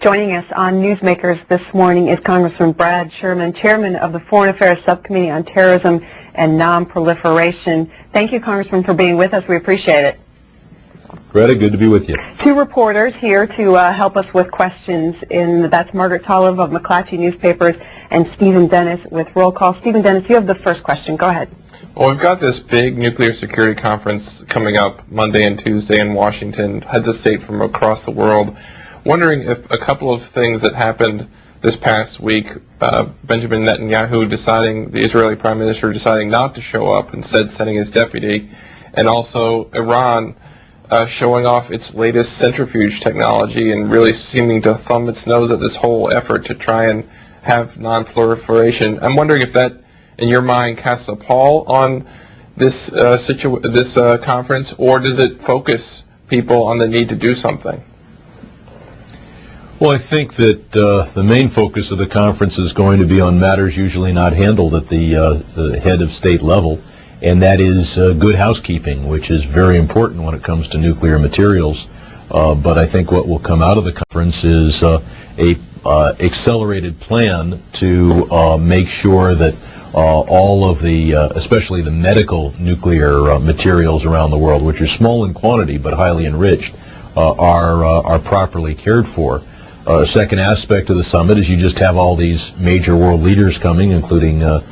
Joining us on Newsmakers this morning is Congressman Brad Sherman, chairman of the Foreign Affairs Subcommittee on Terrorism and Nonproliferation. Thank you, Congressman, for being with us. We appreciate it. Greta, good to be with you. Two reporters here to help us with questions. That's Margaret Talev of McClatchy Newspapers and Stephen Dennis with Roll Call. Stephen Dennis, you have the first question. Go ahead. Well, we've got this big nuclear security conference coming up Monday and Tuesday in Washington, heads of state from across the world. Wondering if a couple of things that happened this past week, Benjamin Netanyahu the Israeli Prime Minister deciding not to show up, instead sending his deputy, and also Iran showing off its latest centrifuge technology and really seeming to thumb its nose at this whole effort to try and have non-proliferation. I'm wondering if that, in your mind, casts a pall on this conference, or does it focus people on the need to do something? Well, I think that the main focus of the conference is going to be on matters usually not handled at the head of state level, and that is good housekeeping, which is very important when it comes to nuclear materials. But I think what will come out of the conference is a accelerated plan to make sure that all of the, especially the medical nuclear materials around the world, which are small in quantity but highly enriched, are properly cared for. Second aspect of the summit is you just have all these major world leaders coming, including the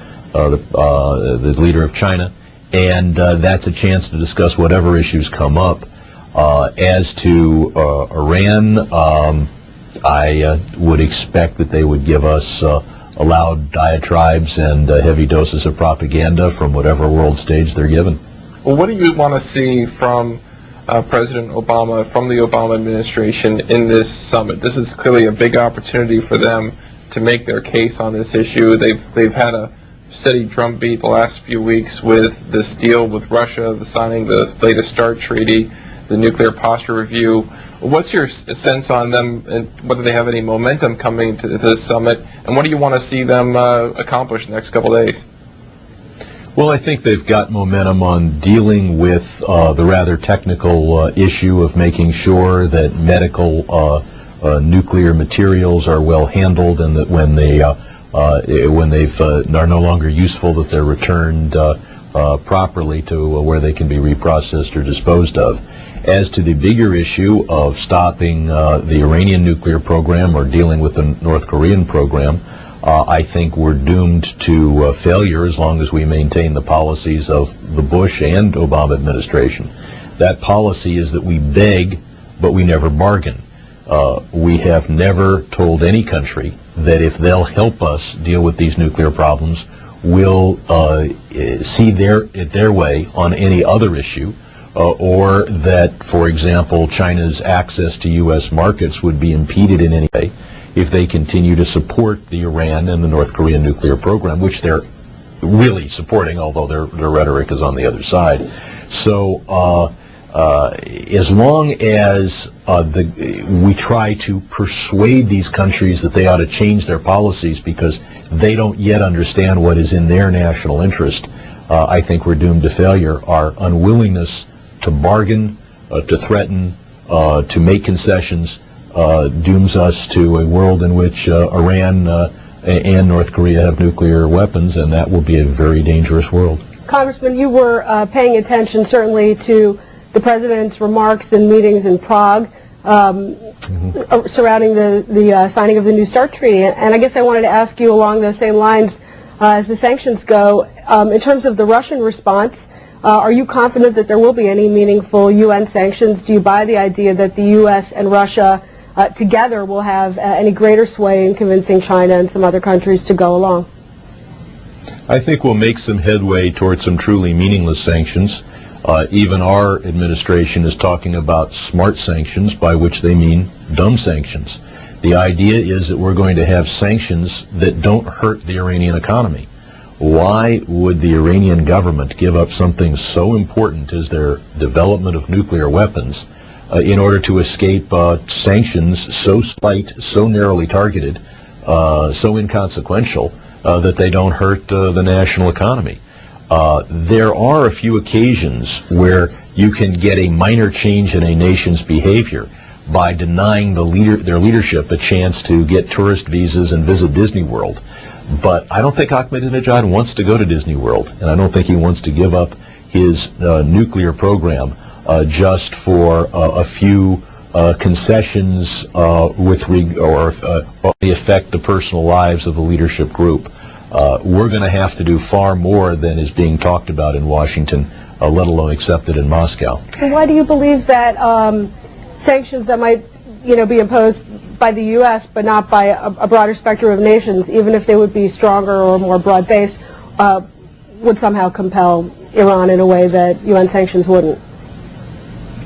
leader of China, and that's a chance to discuss whatever issues come up. As to Iran, I would expect that they would give us loud diatribes and heavy doses of propaganda from whatever world stage they're given. Well, what do you want to see from President Obama, from the Obama administration in this summit? This is clearly a big opportunity for them to make their case on this issue. They've had a steady drumbeat the last few weeks with this deal with Russia, the signing the latest START treaty, the nuclear posture review. What's your sense on them, and whether they have any momentum coming to this summit, and what do you want to see them accomplish in the next couple of days? Well, I think they've got momentum on dealing with the rather technical issue of making sure that medical nuclear materials are well handled, and that when they are no longer useful, that they're returned properly to where they can be reprocessed or disposed of. As to the bigger issue of stopping the Iranian nuclear program or dealing with the North Korean program, I think we're doomed to failure as long as we maintain the policies of the Bush and Obama administration. That policy is that we beg, but we never bargain. We have never told any country that if they'll help us deal with these nuclear problems, we'll see their way on any other issue, or that, for example, China's access to U.S. markets would be impeded in any way if they continue to support the Iran and the North Korean nuclear program, which they're really supporting, although their rhetoric is on the other side. So as long as we try to persuade these countries that they ought to change their policies because they don't yet understand what is in their national interest, I think we're doomed to failure. Our unwillingness to bargain, to threaten, to make concessions, dooms us to a world in which Iran and North Korea have nuclear weapons, and that will be a very dangerous world. Congressman, you were paying attention certainly to the President's remarks and meetings in Prague surrounding the signing of the new START treaty, and I guess I wanted to ask you along those same lines as the sanctions go, in terms of the Russian response. Are you confident that there will be any meaningful UN sanctions? Do you buy the idea that the U.S. and Russia together will have any greater sway in convincing China and some other countries to go along? I think we'll make some headway towards some truly meaningless sanctions. Even our administration is talking about smart sanctions, by which they mean dumb sanctions. The idea is that we're going to have sanctions that don't hurt the Iranian economy. Why would the Iranian government give up something so important as their development of nuclear weapons in order to escape sanctions so slight, so narrowly targeted, so inconsequential that they don't hurt the national economy? There are a few occasions where you can get a minor change in a nation's behavior, by denying their leadership a chance to get tourist visas and visit Disney World. But I don't think Ahmadinejad wants to go to Disney World, and I don't think he wants to give up his nuclear program just for a few concessions they affect the personal lives of the leadership group. We're going to have to do far more than is being talked about in Washington, let alone accepted in Moscow. And why do you believe that sanctions that might, be imposed by the U.S. but not by a broader spectrum of nations, even if they would be stronger or more broad-based, would somehow compel Iran in a way that UN sanctions wouldn't?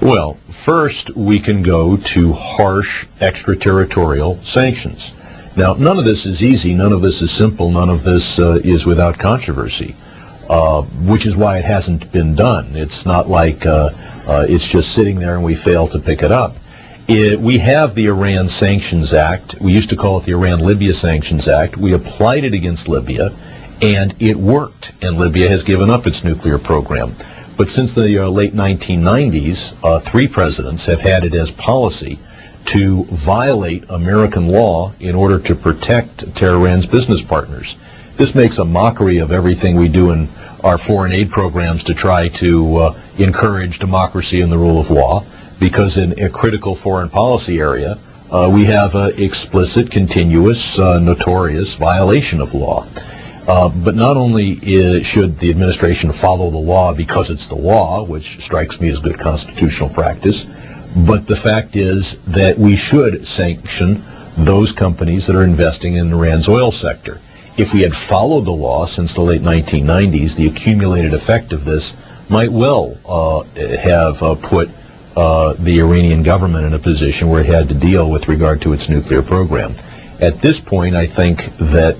Well, first we can go to harsh extraterritorial sanctions. Now, none of this is easy, none of this is simple, none of this is without controversy, which is why it hasn't been done. It's not like it's just sitting there and we fail to pick it up. We have the Iran Sanctions Act. We used to call it the Iran-Libya Sanctions Act. We applied it against Libya, and it worked, and Libya has given up its nuclear program. But since the late 1990s, 3 presidents have had it as policy to violate American law in order to protect Tehran's business partners. This makes a mockery of everything we do in our foreign aid programs to try to encourage democracy and the rule of law, because in a critical foreign policy area, we have an explicit, continuous, notorious violation of law. But not only should the administration follow the law because it's the law, which strikes me as good constitutional practice, but the fact is that we should sanction those companies that are investing in Iran's oil sector. If we had followed the law since the late 1990s, the accumulated effect of this might well have put the Iranian government in a position where it had to deal with regard to its nuclear program. At this point, I think that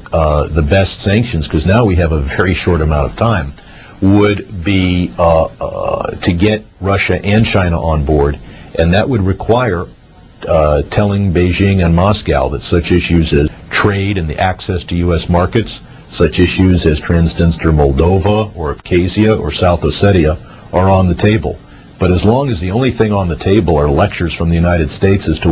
the best sanctions, because now we have a very short amount of time, would be to get Russia and China on board, and that would require telling Beijing and Moscow that such issues as trade and the access to U.S. markets, such issues as Transnistria, Moldova, or Abkhazia, or South Ossetia are on the table. But as long as the only thing on the table are lectures from the United States as to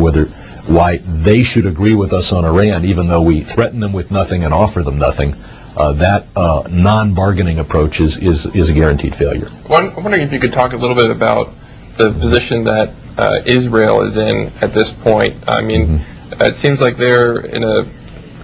why they should agree with us on Iran, even though we threaten them with nothing and offer them nothing, that non-bargaining approach is a guaranteed failure. I'm wondering if you could talk a little bit about the position that Israel is in at this point. I mean, it seems like they're in a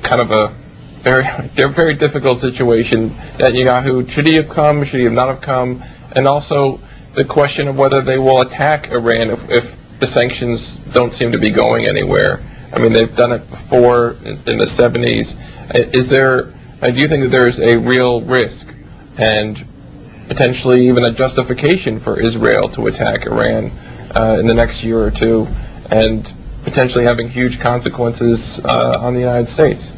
kind of a very difficult situation. Netanyahu, should he have come? Should he have not have come? And also the question of whether they will attack Iran if the sanctions don't seem to be going anywhere. I mean, they've done it before in the 70s. Do you think that there's a real risk and potentially even a justification for Israel to attack Iran in the next year or two, and potentially having huge consequences on the United States?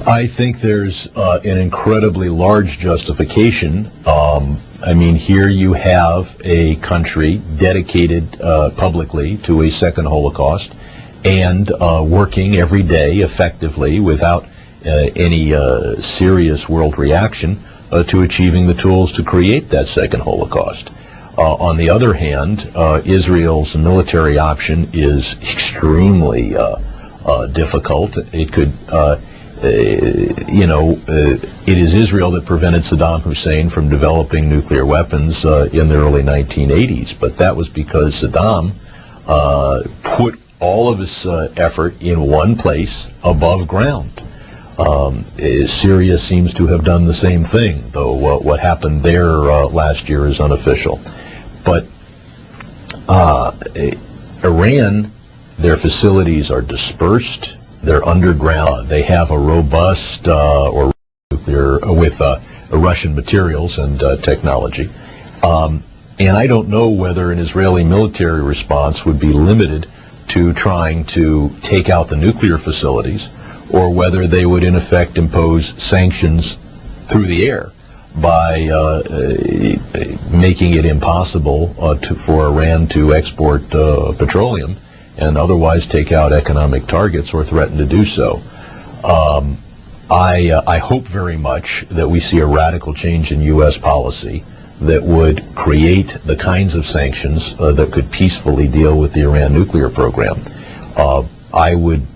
I think there's an incredibly large justification. I mean, here you have a country dedicated publicly to a second Holocaust and working every day effectively without any serious world reaction to achieving the tools to create that second Holocaust. On the other hand, Israel's military option is extremely difficult. It could it is Israel that prevented Saddam Hussein from developing nuclear weapons in the early 1980s, but that was because Saddam put all of his effort in one place above ground. Syria seems to have done the same thing, though what happened there last year is unofficial. But Iran, their facilities are dispersed. They're underground. They have a robust or nuclear with Russian materials and technology. And I don't know whether an Israeli military response would be limited to trying to take out the nuclear facilities, or whether they would in effect impose sanctions through the air by making it impossible for Iran to export petroleum and otherwise take out economic targets or threaten to do so. I hope very much that we see a radical change in U.S. policy, that would create the kinds of sanctions that could peacefully deal with the Iran nuclear program. I would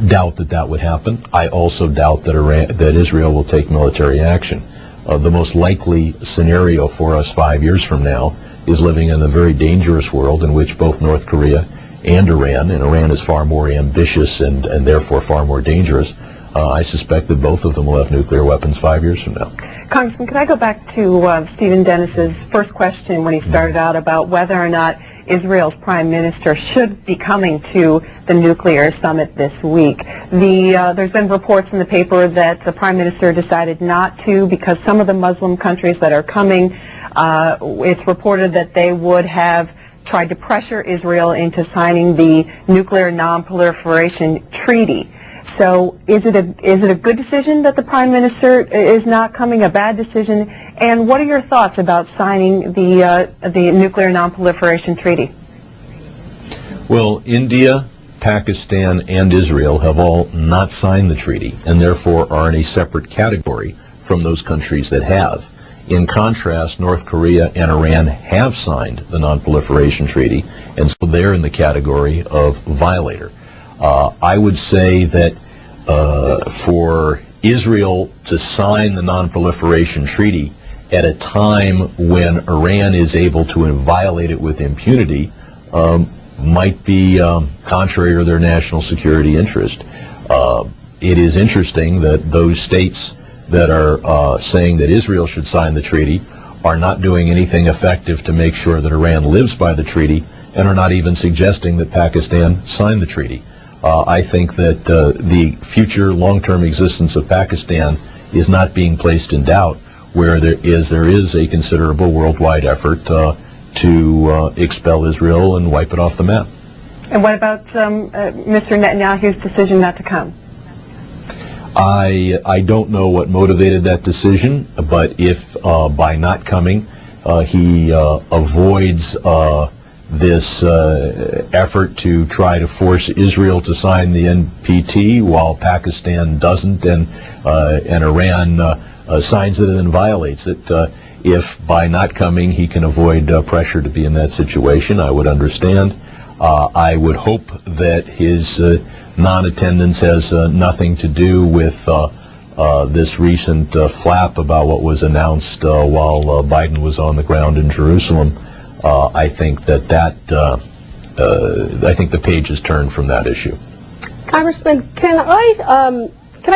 doubt that that would happen. I also doubt that Israel will take military action. The most likely scenario for us 5 years from now is living in a very dangerous world in which both North Korea and Iran is far more ambitious and therefore far more dangerous. I suspect that both of them will have nuclear weapons 5 years from now. Congressman, can I go back to Stephen Dennis's first question when he started out about whether or not Israel's prime minister should be coming to the nuclear summit this week? There's been reports in the paper that the prime minister decided not to because some of the Muslim countries that are coming, it's reported that they would have tried to pressure Israel into signing the nuclear non-proliferation treaty. So is it a good decision that the Prime Minister is not coming, a bad decision? And what are your thoughts about signing the nuclear non-proliferation treaty? Well, India, Pakistan, and Israel have all not signed the treaty and therefore are in a separate category from those countries that have. In contrast, North Korea and Iran have signed the non-proliferation treaty, and so they're in the category of violator. I would say that for Israel to sign the non-proliferation treaty at a time when Iran is able to violate it with impunity might be contrary to their national security interest. It is interesting that those states that are saying that Israel should sign the treaty are not doing anything effective to make sure that Iran lives by the treaty and are not even suggesting that Pakistan sign the treaty. I think that the future long-term existence of Pakistan is not being placed in doubt, where there is a considerable worldwide effort to expel Israel and wipe it off the map. And what about Mr. Netanyahu's decision not to come? I don't know what motivated that decision, but if by not coming he avoids this effort to try to force Israel to sign the NPT while Pakistan doesn't, and Iran signs it and then violates it. If by not coming he can avoid pressure to be in that situation, I would understand. I would hope that his non-attendance has nothing to do with this recent flap about what was announced while Biden was on the ground in Jerusalem. I think I think the page is turned from that issue. Congressman, can I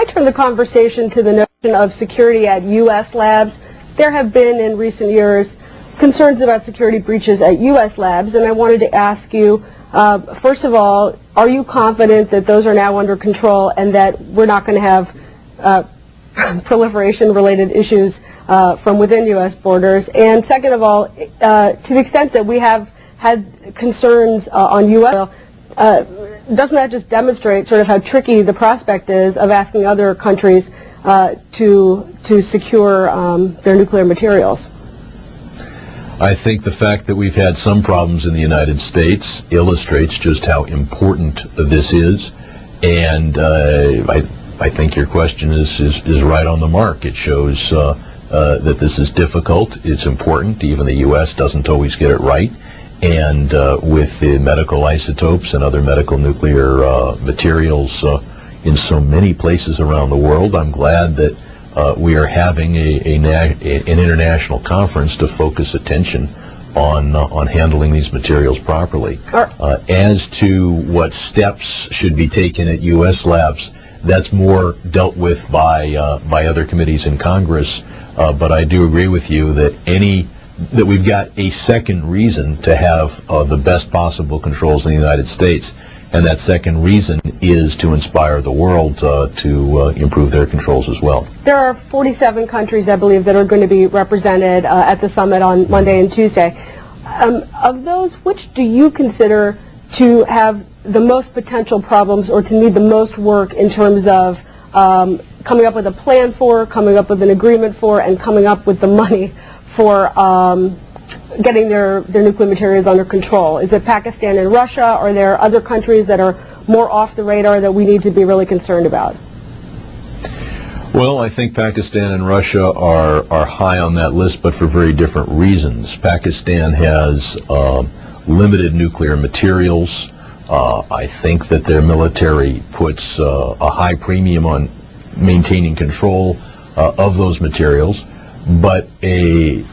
turn the conversation to the notion of security at U.S. labs? There have been in recent years concerns about security breaches at U.S. labs, and I wanted to ask you, first of all, are you confident that those are now under control and that we're not going to have proliferation-related issues from within U.S. borders? And second of all, to the extent that we have had concerns on U.S. oil, doesn't that just demonstrate sort of how tricky the prospect is of asking other countries to secure their nuclear materials? I think the fact that we've had some problems in the United States illustrates just how important this is, and I think your question is right on the mark. It shows that this is difficult, it's important, even the U.S. doesn't always get it right, and with the medical isotopes and other medical nuclear materials in so many places around the world, I'm glad that we are having an international conference to focus attention on handling these materials properly. As to what steps should be taken at U.S. labs, that's more dealt with by other committees in Congress. But I do agree with you that we've got a second reason to have the best possible controls in the United States. And that second reason is to inspire the world to improve their controls as well. There are 47 countries, I believe, that are going to be represented at the summit on Monday and Tuesday. Of those, which do you consider to have the most potential problems or to need the most work in terms of coming up with a plan for, coming up with an agreement for, and coming up with the money for getting their nuclear materials under control? Is it Pakistan and Russia? Are there other countries that are more off the radar that we need to be really concerned about? Well, I think Pakistan and Russia are high on that list, but for very different reasons. Pakistan has limited nuclear materials. I think that their military puts a high premium on maintaining control of those materials, but a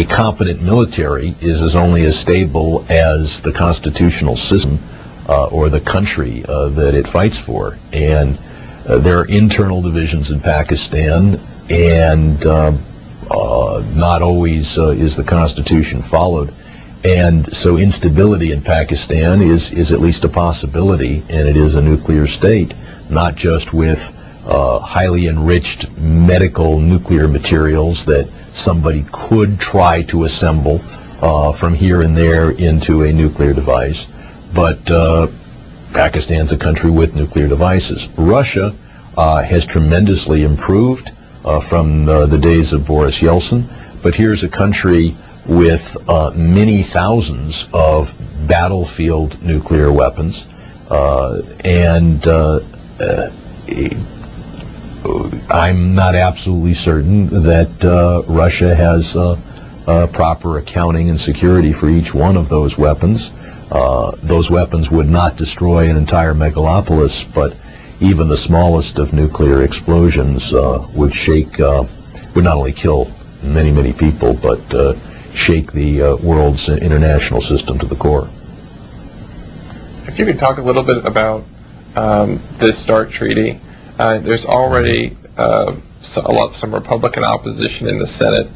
competent military is only as stable as the constitutional system or the country that it fights for. And there are internal divisions in Pakistan, and not always is the Constitution followed. And so instability in Pakistan is at least a possibility, and it is a nuclear state, not just with highly enriched medical nuclear materials that somebody could try to assemble from here and there into a nuclear device, but Pakistan's a country with nuclear devices. Russia has tremendously improved from the days of Boris Yeltsin, but here's a country with many thousands of battlefield nuclear weapons, and I'm not absolutely certain that Russia has proper accounting and security for each one of those weapons. Those weapons would not destroy an entire megalopolis, but even the smallest of nuclear explosions would shake, would not only kill many, many people, but shake the world's international system to the core. If you could talk a little bit about this START treaty. There's already some Republican opposition in the Senate.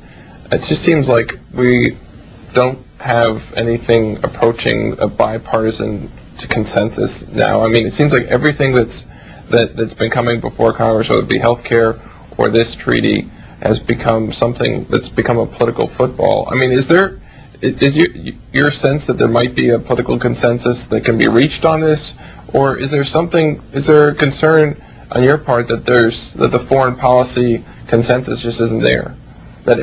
It just seems like we don't have anything approaching a bipartisan consensus now. I mean, it seems like everything that's been coming before Congress, whether it be health care or this treaty, has become something that's become a political football. I mean, is your sense that there might be a political consensus that can be reached on this, or is there a concern on your part that the foreign policy consensus just isn't there? That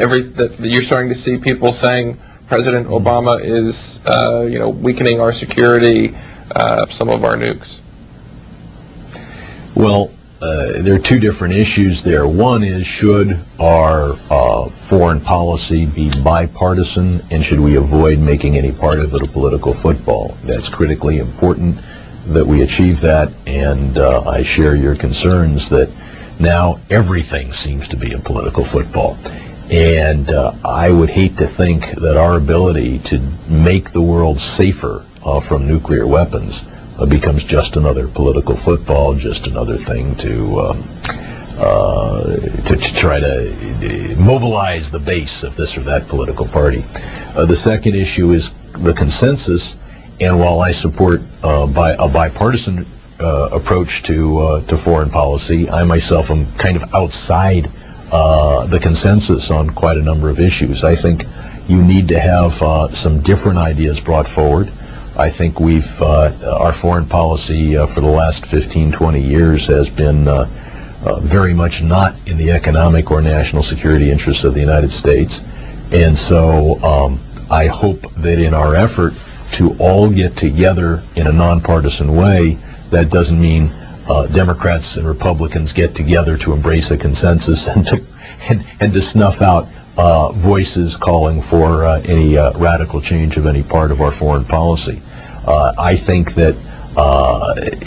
you're starting to see people saying President Obama is weakening our security, some of our nukes. Well, there are two different issues there. One is, should our foreign policy be bipartisan, and should we avoid making any part of it a political football? That's critically important that we achieve that, and I share your concerns that now everything seems to be a political football. And I would hate to think that our ability to make the world safer from nuclear weapons becomes just another political football, just another thing to try to mobilize the base of this or that political party. The second issue is the consensus, and while I support a bipartisan approach to foreign policy, I myself am kind of outside the consensus on quite a number of issues. I think you need to have some different ideas brought forward. I think our foreign policy for the last 15, 20 years has been very much not in the economic or national security interests of the United States. And so I hope that in our effort to all get together in a nonpartisan way, that doesn't mean Democrats and Republicans get together to embrace a consensus and to snuff out voices calling for any radical change of any part of our foreign policy. I think that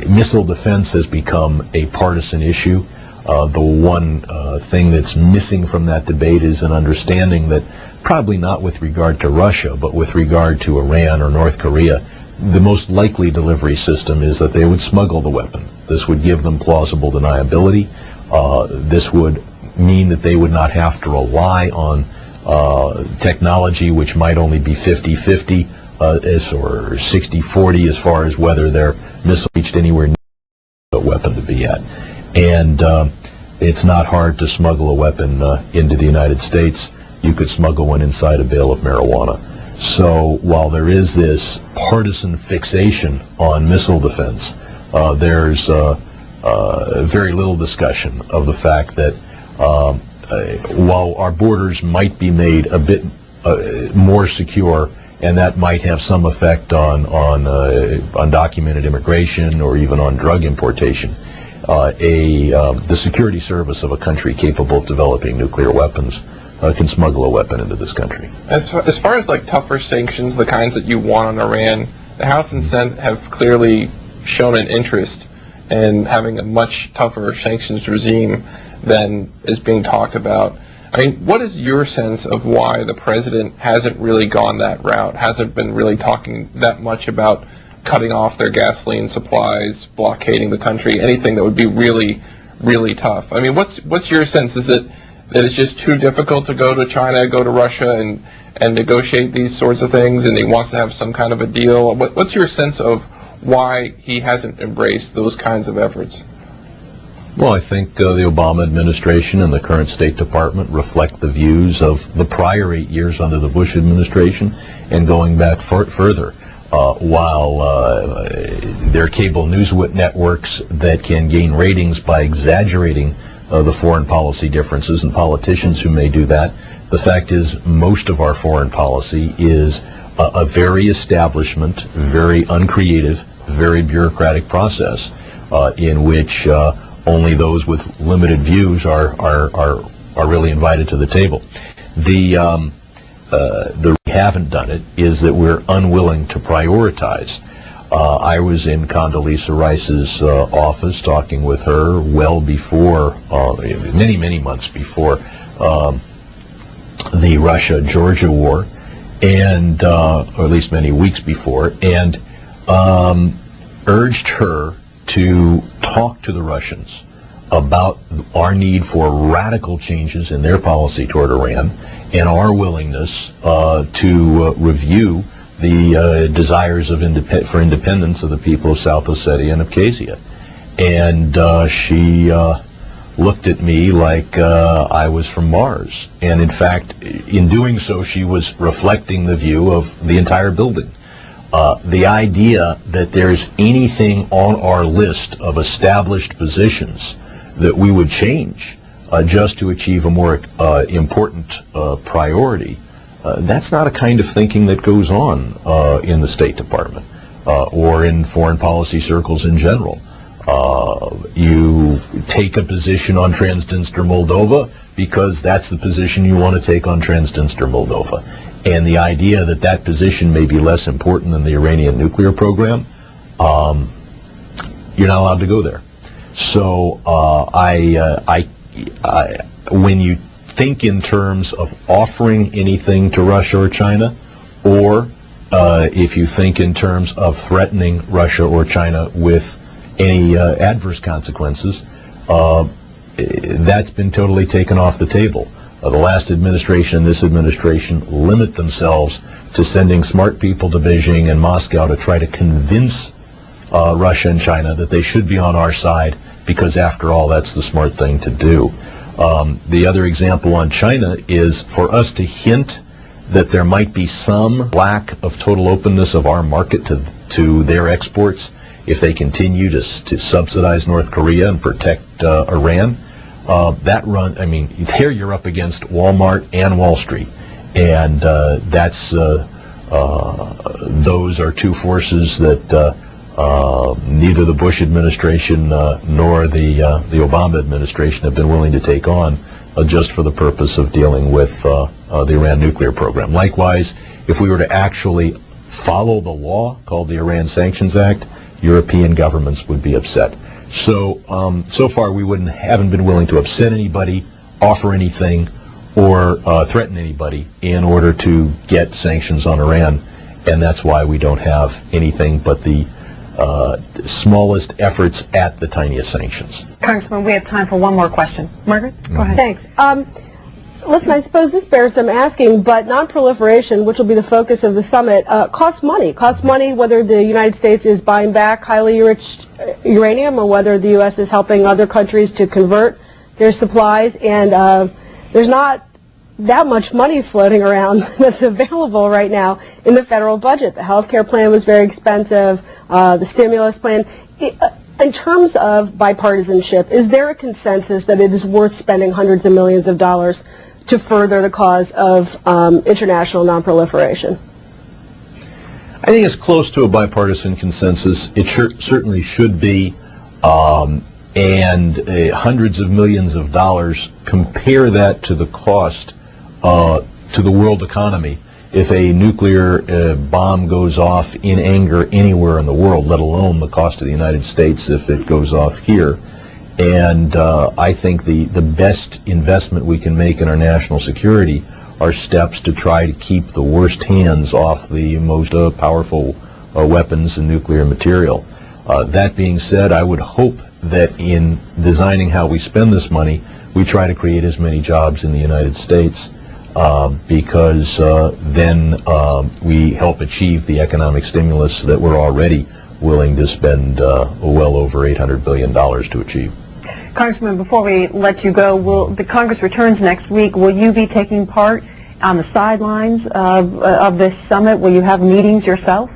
missile defense has become a partisan issue. The one thing that's missing from that debate is an understanding that, probably not with regard to Russia, but with regard to Iran or North Korea, the most likely delivery system is that they would smuggle the weapon. This would give them plausible deniability. This would mean that they would not have to rely on technology which might only be 50-50 or 60-40 as far as whether their missile reached anywhere near the weapon to be at. And it's not hard to smuggle a weapon into the United States. You could smuggle one inside a bale of marijuana. So while there is this partisan fixation on missile defense, there's very little discussion of the fact that while our borders might be made a bit more secure, and that might have some effect on undocumented immigration or even on drug importation, the security service of a country capable of developing nuclear weapons can smuggle a weapon into this country. As far as like tougher sanctions, the kinds that you want on Iran, the House and Senate have clearly shown an interest in having a much tougher sanctions regime than is being talked about. I mean, what is your sense of why the president hasn't really gone that route, hasn't been really talking that much about cutting off their gasoline supplies, blockading the country, anything that would be really, really tough? I mean, what's your sense? Is it that it's just too difficult to go to China, go to Russia, and negotiate these sorts of things, and he wants to have some kind of a deal? What's your sense of why he hasn't embraced those kinds of efforts? Well, I think the Obama administration and the current State Department reflect the views of the prior 8 years under the Bush administration and going back further. While there are cable news networks that can gain ratings by exaggerating the foreign policy differences, and politicians who may do that, the fact is most of our foreign policy is a very establishment, very uncreative, very bureaucratic process in which only those with limited views are really invited to the table. The we haven't done it is that we're unwilling to prioritize. I was in Condoleezza Rice's office talking with her well before, many months before the Russia-Georgia war, and or at least many weeks before, and urged her to talk to the Russians about our need for radical changes in their policy toward Iran and our willingness to review the desires of for independence of the people of South Ossetia and Abkhazia. And she looked at me like I was from Mars. And in fact, in doing so, she was reflecting the view of the entire building. The idea that there's anything on our list of established positions that we would change just to achieve a more important priority, that's not a kind of thinking that goes on in the State Department or in foreign policy circles in general. You take a position on Transnistria, Moldova, because that's the position you want to take on Transnistria, Moldova. And the idea that that position may be less important than the Iranian nuclear program, you're not allowed to go there. So when you think in terms of offering anything to Russia or China, or if you think in terms of threatening Russia or China with any adverse consequences, that's been totally taken off the table. The last administration and this administration limit themselves to sending smart people to Beijing and Moscow to try to convince Russia and China that they should be on our side, because after all, that's the smart thing to do. The other example on China is for us to hint that there might be some lack of total openness of our market to their exports if they continue to subsidize North Korea and protect Iran. There you're up against Walmart and Wall Street, and those are two forces that neither the Bush administration nor the Obama administration have been willing to take on just for the purpose of dealing with the Iran nuclear program. Likewise, if we were to actually follow the law called the Iran Sanctions Act, European governments would be upset. So far we haven't been willing to upset anybody, offer anything, or threaten anybody in order to get sanctions on Iran, and that's why we don't have anything but the smallest efforts at the tiniest sanctions. Congressman, we have time for one more question. Margaret, go ahead. Thanks. Listen, I suppose this bears some asking, but nonproliferation, which will be the focus of the summit, costs money. Costs money whether the United States is buying back highly enriched uranium or whether the U.S. is helping other countries to convert their supplies. And there's not that much money floating around that's available right now in the federal budget. The health care plan was very expensive. The stimulus plan. In terms of bipartisanship, is there a consensus that it is worth spending hundreds of millions of dollars to further the cause of international nonproliferation? I think it's close to a bipartisan consensus. It certainly should be. and hundreds of millions of dollars. Compare that to the cost to the world economy if a nuclear bomb goes off in anger anywhere in the world, let alone the cost of the United States if it goes off here. And I think the best investment we can make in our national security are steps to try to keep the worst hands off the most powerful weapons and nuclear material. That being said, I would hope that in designing how we spend this money, we try to create as many jobs in the United States because then we help achieve the economic stimulus that we're already willing to spend well over $800 billion to achieve. Congressman, before we let you go, the Congress returns next week. Will you be taking part on the sidelines of this summit? Will you have meetings yourself?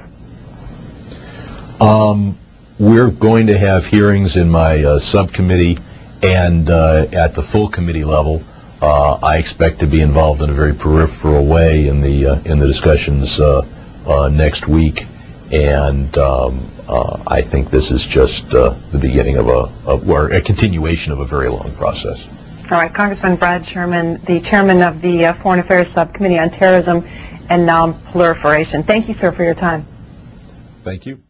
We're going to have hearings in my subcommittee and at the full committee level. I expect to be involved in a very peripheral way in the discussions next week, and I think this is just the beginning of or a continuation of a very long process. All right, Congressman Brad Sherman, the chairman of the Foreign Affairs Subcommittee on Terrorism and Nonproliferation. Thank you, sir, for your time. Thank you.